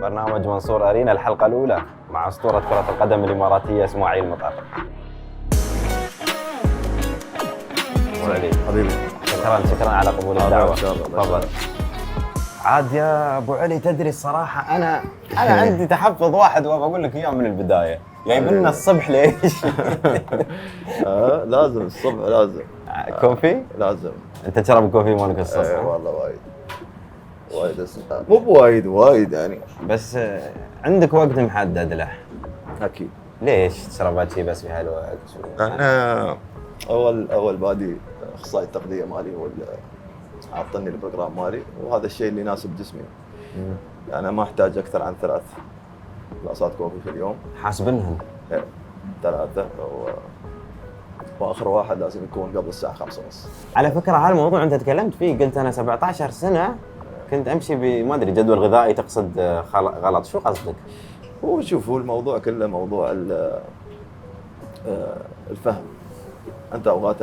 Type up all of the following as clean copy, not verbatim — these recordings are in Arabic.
برنامج منصور أرينا الحلقة الأولى مع أسطورة كرة القدم الإماراتية إسماعيل مطر. حبيبي شكرا على قبول الدعوة. تفضل. عاد يا أبو علي، تدري الصراحة أنا عندي تحفظ واحد وبقول لك إياه من البداية، جايب لنا الصبح ليش؟ لازم الصبح لازم كوفي؟ لازم. أنت تشرب كوفي مالك الصبح؟ والله وايد مو بوايد يعني، بس عندك وقت محدد له؟ اكيد. ليش تشرب شيء بس في هالوقت؟ انا اول بادي اخصائي التغذيه مالي هو اللي عطني البروجرام مالي، وهذا الشيء اللي يناسب جسمي. انا ما احتاج اكثر عن 3 كاسات كوفي في اليوم. حاسبنهم؟ 3 واخر واحد لازم يكون قبل الساعه 5:30. على فكره هالموضوع انت تكلمت فيه، قلت انا 17 سنه كنت امشي ما ادري جدول غذائي، تقصد غلط؟ شو قصدك؟ هو الموضوع كله موضوع الفهم. انت اوقات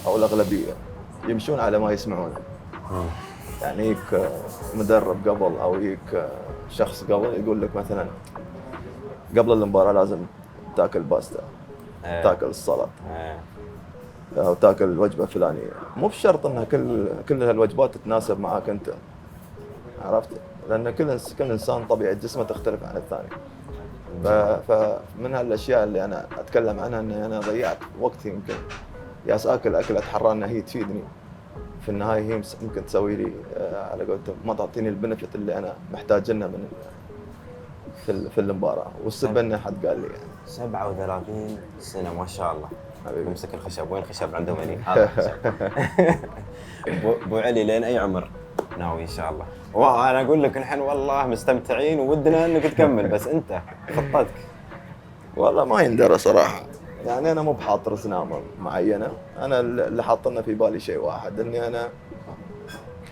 او الاغلبيه يمشون على ما يسمعونه. يعني يك مدرب قبل او يك شخص قبل يقول لك مثلا قبل المباراه لازم تاكل باستا، تاكل السلطه، او تاكل الوجبه الفلانيه. مو بشرط انها كل هالوجبات تتناسب معاك انت، عرفت؟ لان كل انسان طبيعه جسمه تختلف عن الثاني. فمن هالاشياء اللي انا اتكلم عنها اني انا ضيعت وقتي، يمكن ياس اكل اتحرى انها هي تفيدني في النهايه، هي ممكن تسوي لي على قولتهم ما تعطيني البنفيت اللي انا محتاج لنا من في المباراه. والسبب انه حد قال لي يعني 37 سنه ما شاء الله. حبيبي امسك الخشب. وين الخشب؟ عندهم هني. هذا الخشب. ابو علي لين اي عمر ناوي ان شاء الله؟ وانا اقول لك الحين والله مستمتعين وودنا انك تكمل، بس انت خطتك؟ والله ما يندرى صراحه. يعني انا مو بحاط رسنامه معينه، انا اللي حاطنا في بالي شيء واحد، اني انا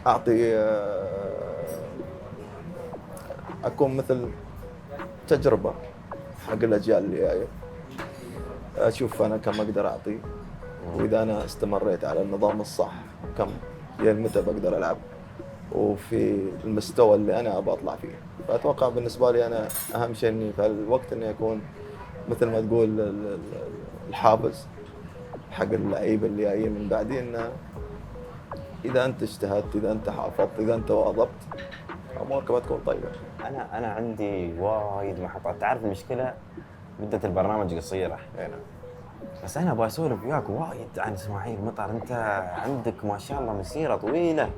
اعطي اكون مثل تجربه حق الاجيال اللي جايه. اشوف انا كم اقدر اعطي، واذا انا استمريت على النظام الصح كم متى بقدر العب، وفي المستوى اللي انا ابى اطلع فيه. فاتوقع بالنسبه لي انا اهم شيء اني في الوقت اني اكون مثل ما تقول الحافز حق اللعيبه اللي جايين من بعدي، انه اذا انت اجتهدت، اذا انت حافظت، اذا انت واظبت، امورك بتكون طيبه. انا عندي وايد محطات. تعرف المشكله مده البرنامج قصيره، بس انا ابغى اسولف وياك وايد عن اسماعيل مطر. انت عندك ما شاء الله مسيره طويله.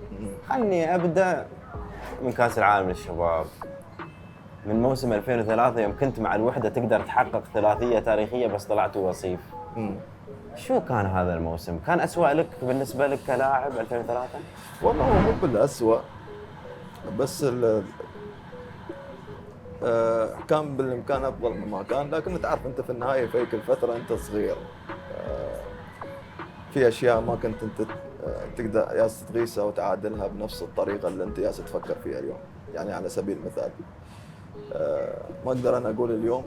خلني ابدا من كاس العالم للشباب، من موسم 2003 يوم كنت مع الوحده تقدر تحقق ثلاثيه تاريخيه بس طلعت وصيف. شو كان هذا الموسم؟ كان أسوأ لك بالنسبه لك كلاعب 2003؟ والله هو مو بالاسوأ، بس كان بالامكان افضل مما كان. لكن تعرف انت في النهايه في هيك الفتره انت صغير، في اشياء ما كنت انت تقدر ياس تقيسها وتعادلها بنفس الطريقه اللي انت ياس تفكر فيها اليوم. يعني على سبيل المثال ما اقدر انا اقول اليوم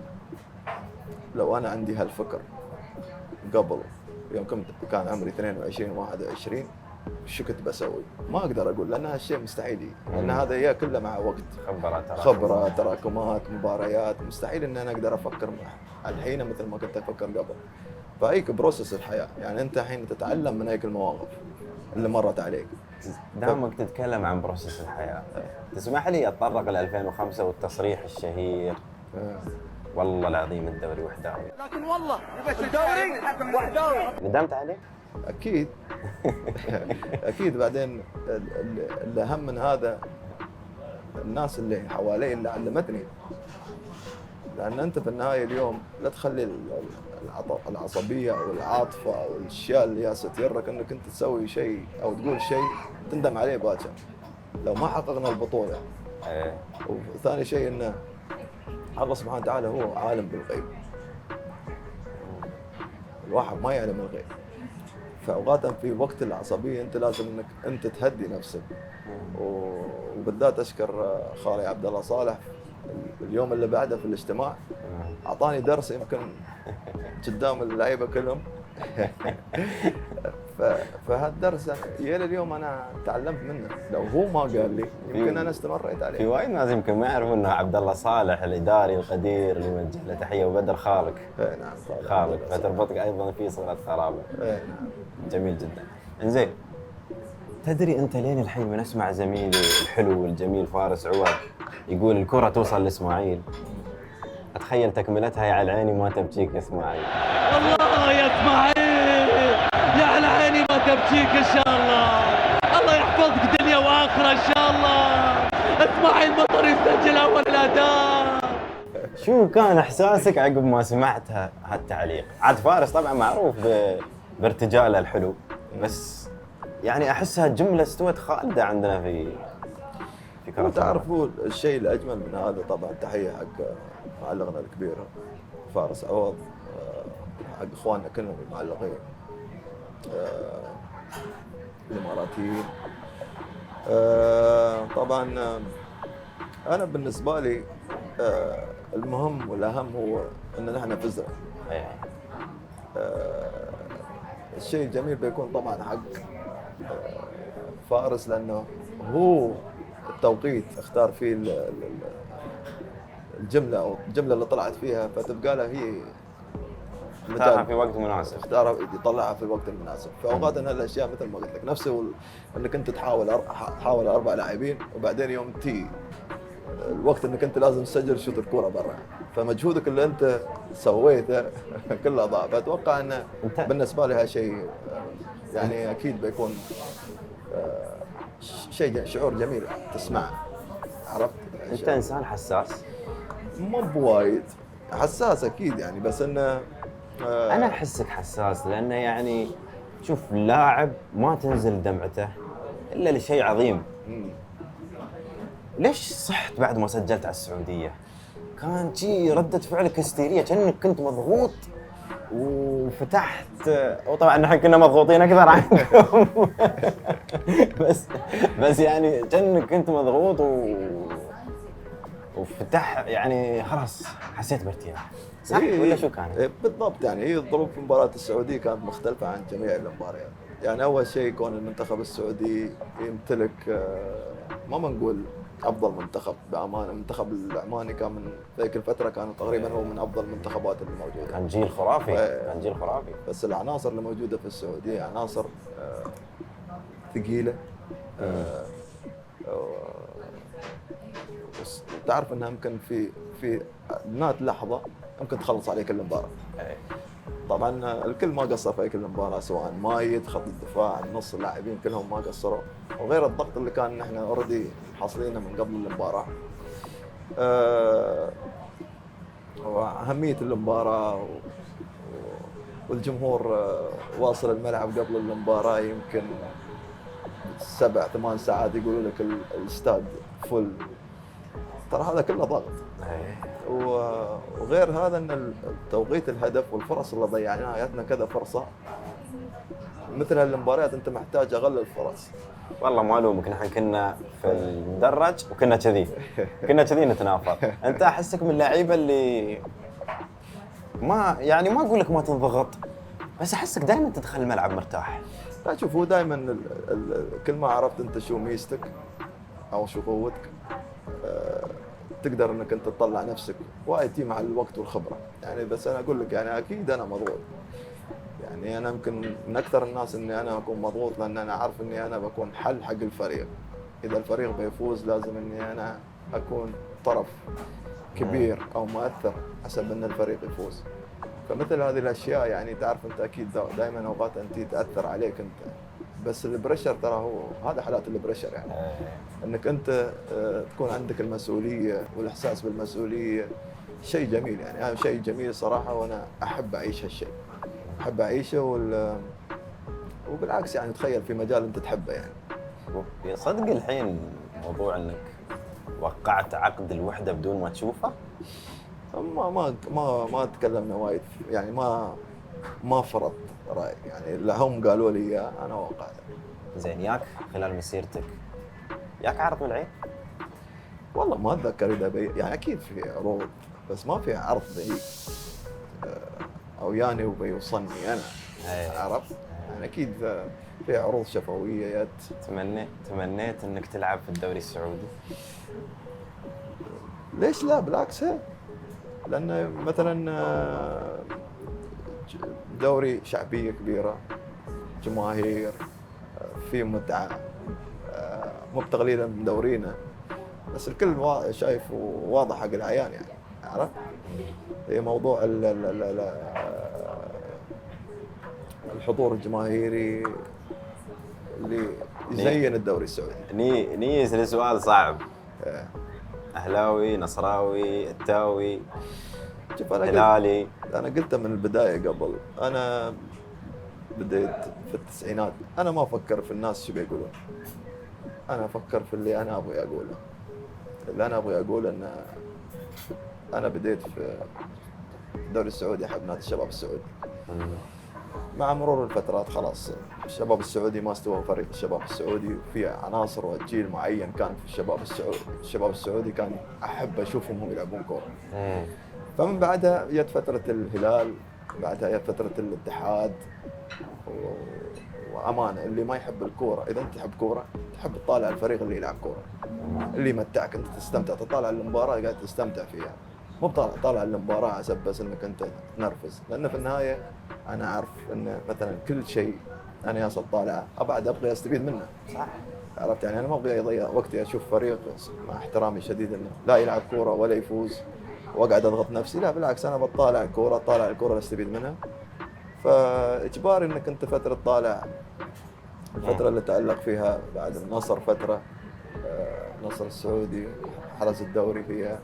لو انا عندي هالفكر قبل يوم كان عمري 22 و21 شو كنت بسوي. ما اقدر اقول لان هالشيء مستحيل، لان هذا اياه كله مع وقت، خبره، تراكمات، مباريات. مستحيل ان انا اقدر افكر الحين مثل ما كنت افكر قبل. فهيك بروسس الحياه. يعني انت الحين تتعلم من هيك المواقف اللي مرت عليك. دامك تتكلم عن بروسس الحياه، تسمح لي اتطرق ل 2005 والتصريح الشهير والله العظيم الدوري وحداوي، لكن والله بس الدوري وحداوي. ندمت عليه؟ اكيد. اكيد. بعدين الاهم من هذا الناس اللي حوالي اللي علمتني. لان انت في النهايه اليوم لا تخلي العصبيه او العاطفه او الاشياء اللي جالسه تجرك انك انت تسوي شيء او تقول شيء تندم عليه باكر لو ما حققنا البطوله. وثاني شيء انه الله سبحانه وتعالى هو عالم بالغيب، الواحد ما يعلم الغيب. فأوقات في وقت العصبية أنت لازم إنك أنت تهدي نفسك. وبالذات أشكر خالي عبد الله صالح اليوم اللي بعده في الاجتماع أعطاني درس يمكن قدام اللعيبة كلهم. فهالدرس يا اليوم انا تعلمت منه، لو هو ما قال لي يمكن انا استمريت في عليه. وايد ناس يمكن ما يعرفون انه عبد الله صالح الاداري القدير اللي يوجه له تحيه، وبدر خالق. إيه نعم خالق فتربطك ايضا في صله قرابه. إيه نعم. جميل جدا. انزين، تدري انت لين الحين من اسمع زميلي الحلو والجميل فارس عواد يقول الكره توصل لاسماعيل، اتخيل تكملتها يا على عيني ما تبكيك يا اسماعيل. الله يا اسماعيل، يا على عيني ما تبكيك ان شاء الله. الله يحفظك دنيا واخره ان شاء الله. اسماعيل مطر يسجل اول الاداء. شو كان احساسك عقب ما سمعت هالتعليق؟ عاد فارس طبعا معروف بارتجاله الحلو، بس يعني احسها جمله استوت خالده عندنا في كرة تعرف هو الشيء الاجمل من هذا طبعا تحيه حق معلقنا الكبير فارس عوض، حق اخواننا كلهم المعلقين الاماراتيين. طبعا انا بالنسبه لي المهم والاهم هو ان نحن فزنا. الشيء الجميل بيكون طبعا حق فارس، لانه هو التوقيت اختار فيه الجمله او الجمله اللي طلعت فيها، فتبقى له هي اختارها في وقت مناسب، اختارها يطلعها في الوقت المناسب. فاوقات ان هالاشياء مثل ما قلت لك نفسه انك انت تحاول 4 لاعبين، وبعدين يوم تي الوقت انك انت لازم تسجل شوط الكوره برا، فمجهودك اللي انت سويته كله ضاع. فاتوقع انه بالنسبه لي هالشيء يعني اكيد بيكون شيء شعور جميل تسمعه. عرفت؟ انت انسان حساس؟ مو بوايد حساس اكيد يعني، بس انه انا احسك حساس، لانه يعني شوف لاعب ما تنزل دمعته الا لشيء عظيم. ليش صحت بعد ما سجلت على السعوديه؟ كان شي ردة فعلك هستيرية، كأنك كنت مضغوط وفتحت، وطبعا نحن كنا مضغوطين اكثر عنكم بس يعني كأنك كنت مضغوط وفتح يعني خلاص حسيت بارتياح، صح ولا شو كان؟ بالضبط، يعني هي الظروف في مباراة السعودية كانت مختلفة عن جميع المباريات. يعني أول شيء كون المنتخب السعودي يمتلك ما بنقول أفضل منتخب بأمانة، المنتخب العماني كان من ذيك الفترة كان تقريبا هو من أفضل المنتخبات اللي موجودة. كان جيل خرافي، كان جيل خرافي. بس العناصر اللي موجودة في السعودية عناصر ثقيلة. تعرف انها يمكن في نات لحظه ممكن تخلص عليك المباراه. طبعا الكل ما قصر في كل المباراه، سواء مايد، خط الدفاع، النص، اللاعبين كلهم ما قصروا، وغير الضغط اللي كان نحن اوريدي حاصلينه من قبل المباراه. واهميه المباراه والجمهور واصل الملعب قبل المباراه يمكن 7-8 ساعات يقولوا لك الاستاد فل. ترى هذا كله ضغط. وغير هذا ان توقيت الهدف والفرص اللي ضيعناها، جاتنا كذا فرصه مثل هالمباريات انت محتاج اغلل الفرص. والله ما الومك، نحن كنا في المدرج وكنا كذي نتنافر. انت احسك من اللعيبه اللي ما يعني ما اقول لك ما تنضغط، بس احسك دائما تدخل الملعب مرتاح. لا شوف، هو دائما كل ما عرفت انت شو ميزتك او شو قوتك تقدر انك انت تطلع نفسك وايد تي مع الوقت والخبره. يعني بس انا اقول لك يعني اكيد انا مضغوط، يعني انا يمكن من اكثر الناس اني انا اكون مضغوط، لان انا عارف اني انا بكون حل حق الفريق. اذا الفريق بيفوز لازم اني انا اكون طرف كبير او مؤثر حسب ان الفريق يفوز. فمثل هذه الاشياء يعني تعرف انت اكيد دائما اوقات انت تاثر عليك انت، بس البريشر ترى هو هذا حالات البريشر، يعني انك انت تكون عندك المسؤوليه والاحساس بالمسؤوليه شيء جميل. يعني هذا شيء جميل صراحه، وانا احب اعيش هالشيء، احب اعيشه وبالعكس يعني تخيل في مجال انت تحبه. يعني صدق الحين موضوع انك وقعت عقد الوحده بدون ما تشوفه؟ ما تكلمنا وايد، يعني ما فرض راي، يعني لا هم قالوا لي اياه انا وقعت. زين، ياك خلال مسيرتك ياك عرض من العين؟ والله ما اتذكر اذا يعني اكيد في عروض، بس ما في عرض ذي او يعني وبيوصلني انا. عرفت؟ يعني اكيد في عروض شفويه تمنيت انك تلعب في الدوري السعودي؟ ليش لا، بالعكس لان مثلا دوري شعبيه كبيره، جماهير، في متعه، مو بتقليلا من دورينا، بس الكل شايف واضح حق العيان يعني، عرفت؟ هي موضوع الحضور الجماهيري اللي يزين الدوري السعودي. نيس لسؤال صعب. إيه. اهلاوي، نصراوي، التاوي، شوف هلالي؟ انا قلتها من البدايه قبل، انا بديت في التسعينات، انا ما افكر في الناس شو بيقولون، انا افكر في اللي انا ابغي اقوله. اللي انا ابغي اقوله ان انا بديت في الدوري السعودي، احب نادي الشباب السعودي. مع مرور الفترات خلاص الشباب السعودي ما استوى فريق الشباب السعودي، وفي عناصر وجيل معين كان في الشباب السعودي كان احب اشوفهم هم يلعبون كوره. فمن بعدها جت فتره الهلال، بعدها جت فتره الاتحاد، وامانه اللي ما يحب الكوره، اذا انت تحب كوره تحب تطالع الفريق اللي يلعب كوره، اللي يمتعك، انت تستمتع، تطالع المباراه قاعد تستمتع فيها، مو طالع المباراه عشان بس انك انت تنرفز. لان في النهايه انا اعرف ان مثلا كل شيء انا ياصل طالعه ابغى استفيد منه. صح. عرفت يعني انا ما ابغى اضيع وقتي اشوف فريق مع احترامي الشديد انه لا يلعب كوره ولا يفوز واقعد اضغط نفسي، لا بالعكس انا بطالع الكوره، طالع الكوره اللي استفيد منها. فاجباري انك انت فتره طالع الفتره اللي تعلق فيها بعد النصر، فتره النصر السعودي حرز الدوري فيها،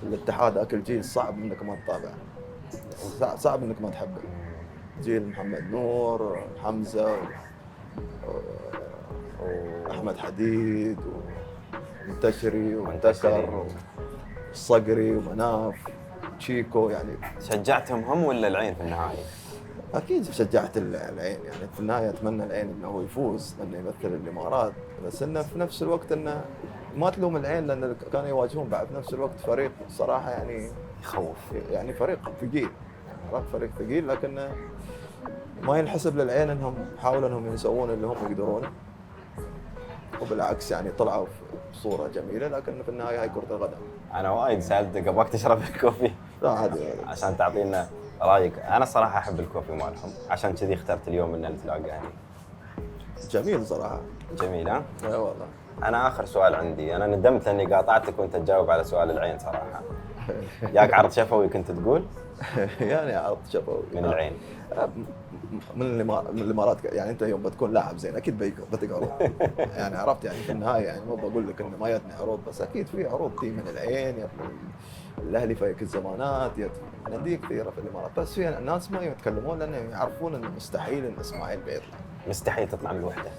الاتحاد اكل جيل صعب انك ما تتابعه، صعب انك ما تحبه. جيل محمد نور، حمزه، واحمد حديد، ومنتشري ومنتكر والصقري ومناف تشيكو. يعني شجعتهم هم ولا العين في النهايه؟ اكيد شجعت العين، يعني في النهايه اتمنى العين انه هو يفوز لانه يمثل الامارات، بس انه في نفس الوقت انه ما تلوم العين لان كانوا يواجهون بعد في نفس الوقت فريق صراحه يعني يخوف، يعني فريق ثقيل، فريق ثقيل، لكن ما ينحسب للعين انهم حاولوا انهم يسوون اللي هم يقدرونه، وبالعكس يعني طلعوا بصوره جميله، لكن في النهايه هاي كره القدم. انا وايد سالتك ابغاك تشرب الكوفي لا عادي عشان تعطينا رايك. انا الصراحه احب الكوفي مالهم، عشان كذي اخترت اليوم ان نتلاقى هنا. جميل صراحه. جميل ها؟ اي والله. انا اخر سؤال عندي، انا ندمت اني قاطعتك وانت تجاوب على سؤال العين صراحه. ياك عرض شفوي كنت تقول؟ يعني عرض شفوي من العين. من الامارات، يعني انت يوم بتكون لاعب زين اكيد بتقع عروض. يعني عرفت يعني في النهايه يعني مو بقول لك انه ما جتني عروض، بس اكيد في عروض تي من العين، يا الاهلي في الزمانات، يا انديه كثيره في الامارات، بس في الناس ما يتكلمون لانهم يعرفون انه مستحيل ان اسماعيل بيطلع. مستحيل تطلع من الوحده.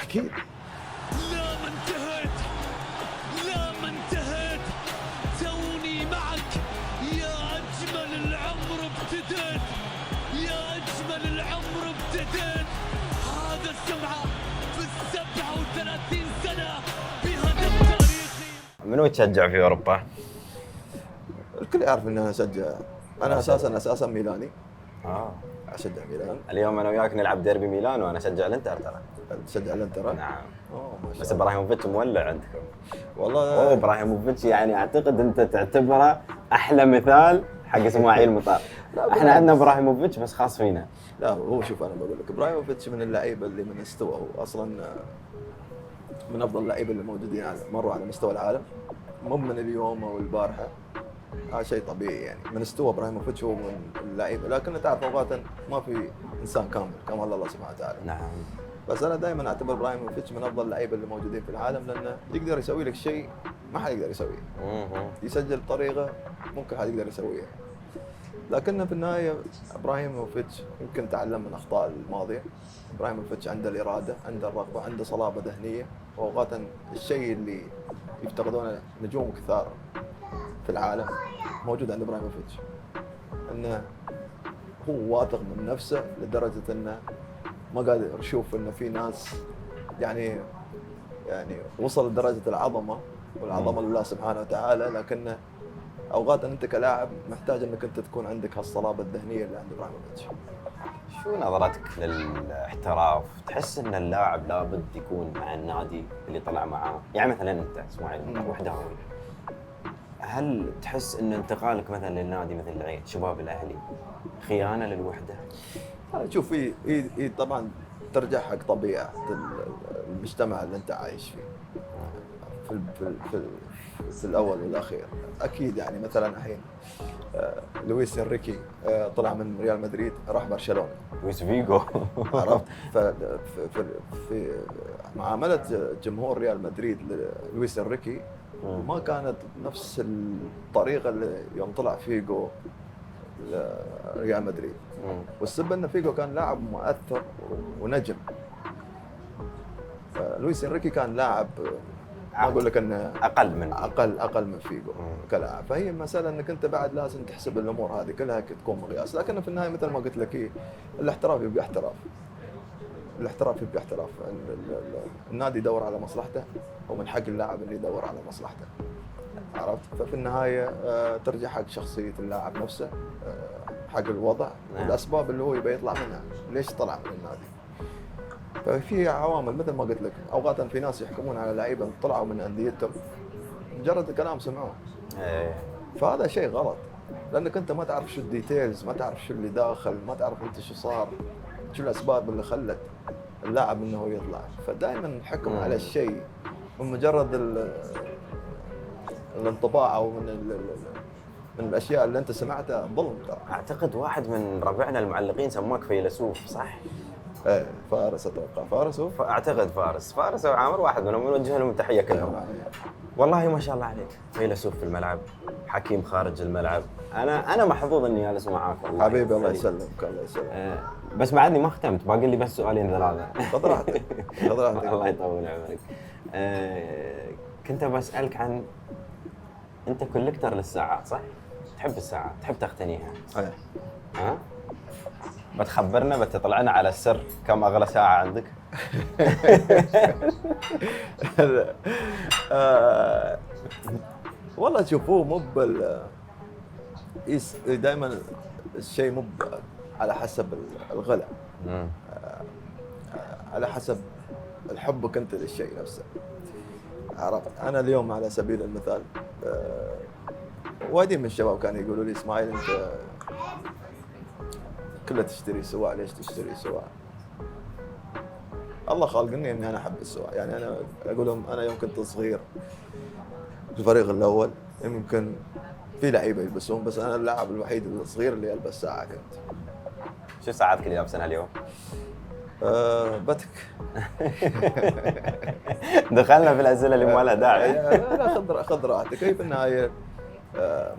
اكيد. لا ما انتهيت، لا ما انتهيت، توني معك يا اجمل العمر ابتديت، يا اجمل العمر ابتديت. هذا السمعه في 37 سنه بهدف تاريخي. منو تشجع في اوروبا؟ الكل يعرف ان انا اشجع، انا اساسا ميلاني. اشجع ميلان. اليوم انا وياك نلعب ديربي ميلان وانا اشجع الانتر ترى. تشجع الانتر؟ نعم. ما شاء بس الله. ابراهيموفيتش مولع عندكم. والله ابراهيموفيتش يعني اعتقد انت تعتبره احلى مثال حق اسماعيل مطار. احنا عندنا ابراهيموفيتش بس خاص فينا. لا هو شوف انا بقول لك ابراهيموفيتش من اللعيبه اللي من استوى، هو اصلا من افضل اللعيبه اللي موجودين مروا على مستوى العالم، مو من اليوم او البارحه، هذا شيء طبيعي يعني. من استوى ابراهيموفيتش هو من اللعيبه، لكن تعرف اوقات ما في انسان كامل كما الله سبحانه وتعالى. نعم. بس انا دائما اعتبر ابراهيموفيتش من افضل اللعيبه اللي موجودين في العالم، لانه يقدر يسوي لك شيء ما حد يقدر يسويه. يسجل بطريقه ممكن حد يقدر يسويها. لكن في النهايه ابراهيموفيتش يمكن تعلم من اخطاء الماضيه. ابراهيموفيتش عنده الاراده، عنده الرغبه، عنده صلابه ذهنيه، واوقات الشيء اللي يفتقدونه نجوم كثار في العالم موجود عند ابراهيموفيتش. انه هو واثق من نفسه لدرجه انه ما قادر يشوف انه في ناس يعني وصل لدرجه العظمه، والعظمه لله سبحانه وتعالى، لكن اوقات انت كلاعب محتاج انك انت تكون عندك هالصلابه الذهنيه اللي عند ابراهيموفيتش. شو نظرتك للاحتراف؟ تحس ان اللاعب لابد يكون مع النادي اللي طلع معاه؟ يعني مثلا انت اسماعيل وحداوي، هل تحس ان انتقالك مثلا للنادي مثل العين شباب الاهلي خيانه للوحده؟ شوف، هي طبعا ترجع حق طبيعه المجتمع اللي انت عايش فيه في الاول والاخير. اكيد يعني مثلا الحين لويس انريكي طلع من ريال مدريد راح برشلونه، لويس فيجو. عرفت؟ في معامله جمهور ريال مدريد لويس انريكي ما كانت نفس الطريقه اللي يوم طلع فيجو ريال مدريد. والسبب ان فيجو كان لاعب مؤثر ونجم، لويس انريكي كان لاعب ما اقول لك انه اقل من فيجو كلاعب. فهي مساله انك انت بعد لازم تحسب الامور هذه كلها تكون مقياس. لكن في النهايه مثل ما قلت لك الاحتراف يبقى احتراف، الاحتراف يبقى احتراف. النادي يدور على مصلحته ومن حق اللاعب اللي يدور على مصلحته، عرفت؟ ففي النهايه ترجع حق شخصيه اللاعب نفسه، حق الوضع والاسباب اللي هو يبي يطلع منها، ليش طلع من النادي. ففي عوامل مثل ما قلت لك، اوقات في ناس يحكمون على لعيبه طلعوا من انديتهم مجرد كلام سمعوه. فهذا شيء غلط، لانك انت ما تعرف شو الديتيلز، ما تعرف شو اللي داخل، ما تعرف انت شو صار، شو الاسباب اللي خلت اللاعب انه يطلع. فدائما الحكم على الشيء من مجرد الانطباع او من الاشياء اللي انت سمعتها ظلم ترى. اعتقد واحد من ربعنا المعلقين سماك فيلسوف، صح؟ ايه فارس، اتوقع فارس. اعتقد فارس وعامر واحد منهم، نوجه لهم تحيه كلهم. والله ما شاء الله عليك، فيلسوف في الملعب، حكيم خارج الملعب. انا محظوظ اني جالس معاك والله. حبيبي الله يسلمك، الله يسلمك. بس بعدني ما ختمت، باقي لي بس سؤالين ثلاثه. خذ راحتك خذ راحتك. الله يطول عمرك. كنت بسالك عن، انت كولكتر للساعات صح؟ تحب الساعات، تحب تقتنيها. ايه. ها؟ بتخبرنا، بتطلعنا على السر كم اغلى ساعه عندك؟ والله شوفوه مو دائما الشيء مو على حسب الغلاء، على حسب حبك انت للشيء نفسه، عرفت؟ انا اليوم على سبيل المثال وايدين من الشباب كانوا يقولوا لي اسماعيل انت كله تشتري سواء، ليش تشتري سواء؟ الله خالقني اني انا احب السواء. يعني انا اقول لهم انا يوم كنت صغير في الفريق الاول يمكن في لعيبه يلبسون، بس انا اللاعب الوحيد الصغير اللي يلبس ساعه كنت. شو ساعاتك اللي لابسنها اليوم؟ بتك. دخلنا في الاسئله اللي ما لها داعي. لا خذ راحتك. هي في النهايه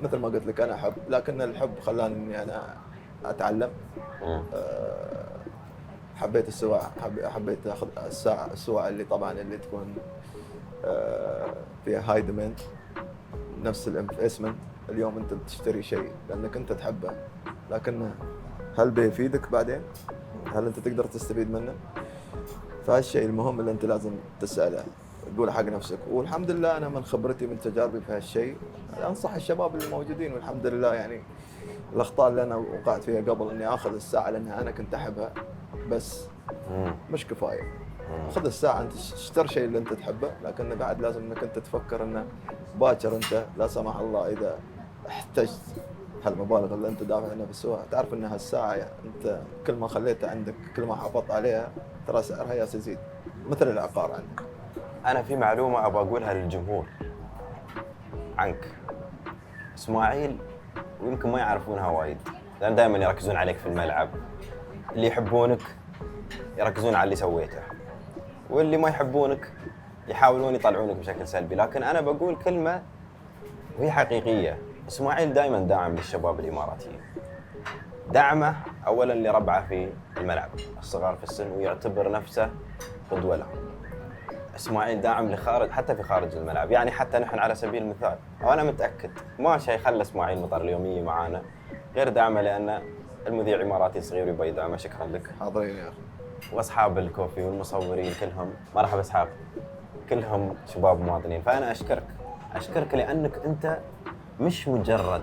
مثل ما قلت لك انا احب، لكن الحب خلاني اني انا اتعلم. حبيت السواع، حبيت اخذ السواع اللي طبعا اللي تكون فيها هاي ديماند، نفس الانفستمنت. اليوم انت بتشتري شيء لانك انت تحبه، لكن هل بيفيدك بعدين؟ هل انت تقدر تستفيد منه؟ فهالشيء المهم اللي انت لازم تساله، تقوله حق نفسك. والحمد لله انا من خبرتي من تجاربي في هالشيء انصح الشباب اللي موجودين، والحمد لله يعني الاخطاء اللي انا وقعت فيها قبل اني اخذ الساعه لانها انا كنت احبها بس مش كفايه. خذ الساعه، انت اشتري شيء اللي انت تحبه، لكن بعد لازم انك انت تفكر انه باكر انت لا سمح الله اذا احتجت هالمبالغ اللي انت دافع عنها في السوق، تعرف ان هالساعه انت كل ما خليتها عندك كل ما حافظت عليها ترى سعرها يزيد، مثل العقار عندك. انا في معلومه ابغى اقولها للجمهور عنك اسماعيل، ويمكن ما يعرفونها وايد، لان دائما يركزون عليك في الملعب. اللي يحبونك يركزون على اللي سويته، واللي ما يحبونك يحاولون يطلعونك بشكل سلبي. لكن انا بقول كلمه وهي حقيقيه، اسماعيل دائما داعم للشباب الاماراتيين. دعمه اولا لربعه في الملعب الصغار في السن، ويعتبر نفسه قدوه لهم. اسماعيل داعم لخارج، حتى في خارج الملعب. يعني حتى نحن على سبيل المثال، وانا متاكد ما شيء خلى اسماعيل مطر اليوميه معانا غير دعمه، لان المذيع اماراتي صغير يبغى يدعمه. شكرا لك. حاضرين يا اخي. واصحاب الكوفي والمصورين كلهم مرحبا اصحاب، كلهم شباب مواطنين. فانا اشكرك لانك انت مش مجرد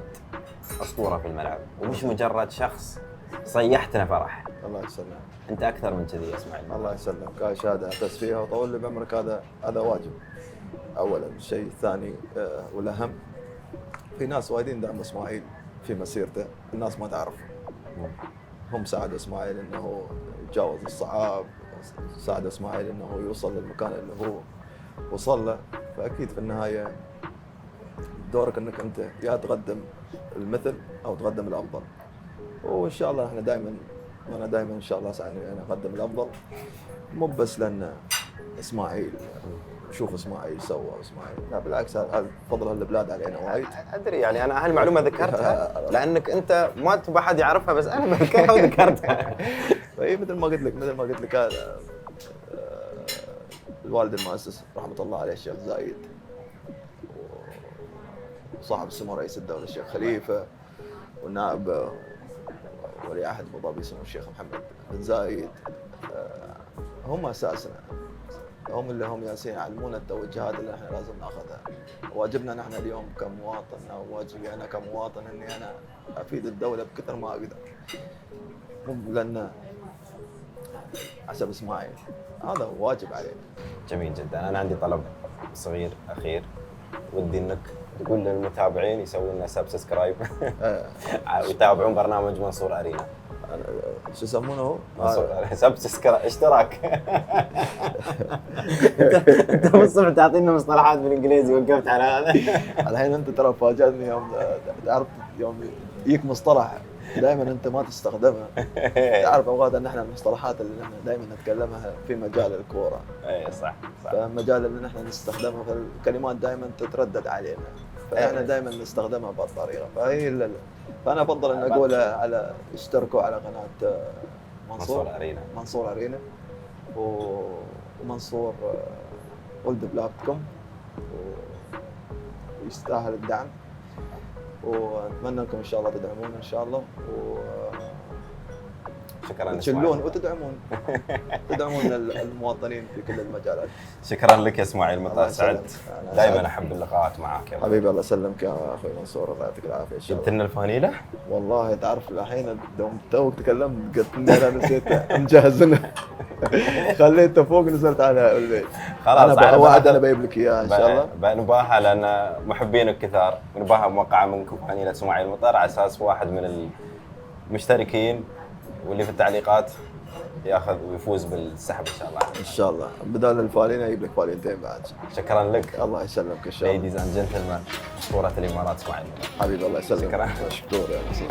اسطوره في الملعب، ومش مجرد شخص صيحتنا فرح. الله يسلمك. انت اكثر من كذي يا اسماعيل. الله يسلمك. هاي شهاده اعتز فيها وطول لي بعمرك. هذا واجب اولا. الشيء الثاني والاهم، في ناس وايدين دعموا اسماعيل في مسيرته، الناس ما تعرف. هم ساعدوا اسماعيل انه يتجاوز الصعاب، ساعدوا اسماعيل انه يوصل للمكان اللي هو وصل له. فاكيد في النهايه دورك انك انت يا تقدم المثل او تقدم الافضل. وان شاء الله احنا دائما، وانا دائما ان شاء الله اسعى اني انا اقدم الافضل، مو بس لان اسماعيل شوف اسماعيل سوى اسماعيل، لا بالعكس، هذا فضل البلاد علينا وايد. ادري يعني انا هالمعلومه ذكرتها لانك انت ما تبغى حد يعرفها، بس انا بذكرها وذكرتها. فهي مثل ما قلت لك هذا الوالد المؤسس رحمه الله عليه الشيخ زايد، وصاحب السمو رئيس الدوله الشيخ خليفه، والنائب ولي عهد ابو ظبي سمو الشيخ محمد بن زايد، هم اساسنا، هم اللي هم ياسين يعلمونا التوجهات اللي احنا لازم ناخذها. واجبنا نحن اليوم كمواطن، او واجبي انا كمواطن اني انا افيد الدوله بكثر ما اقدر، لان حسب اسماعيل هذا واجب علينا. جميل جدا. انا عندي طلب صغير اخير، ودي انك تقول للمتابعين يسوون لنا سبسكرايب ويتابعون برنامج منصور ارينا. شو يسمونه؟ سبسكرايب، اشتراك. انت بالصبح تعطينا مصطلحات بالانجليزي، وقفت على هذا. الحين انت ترى فاجأتني يوم تعرف يوم يجيك مصطلح دائما انت ما تستخدمها. تعرف اوقات ان احنا المصطلحات اللي نحن دائما نتكلمها في مجال الكوره. اي صح. فالمجال اللي نحن نستخدمها، فالكلمات دائما تتردد علينا، فاحنا دائما نستخدمها بهالطريقه. فانا افضل ان اقولها على اشتركوا على قناه منصور ارينا ومنصور ولد بلادكم، ويستاهل الدعم، ونتمنى انكم ان شاء الله تدعمونا ان شاء الله، شكرا تشلون وتدعمون المواطنين في كل المجالات. شكرا لك يا اسماعيل مطار، سعدت. دائما احب اللقاءات معك يا حبيبي. الله يسلمك يا اخوي منصور، الله يعطيك العافيه ان شاء الله. جبت لنا الفانيله؟ والله تعرف الحين توك تكلمت قلت اني انا نسيت مجهزنا. خليته فوق نزلت على البيت. خلاص انا واحد انا بجيب لك اياه ان شاء الله. بنباها لان محبينك كثار، ونباها موقعه منكم فانيله اسماعيل مطار، على اساس واحد من المشتركين واللي في التعليقات ياخذ ويفوز بالسحب ان شاء الله. ان شاء الله بدال الفالين اجيب لك فالينتين بعد. شكرا لك. الله يسلمك ان شاء الله. ليديز اند جنتلمان، اسطوره الامارات اسماعيل. حبيبي الله يسلمك. شكرا. مشكور يا نصير.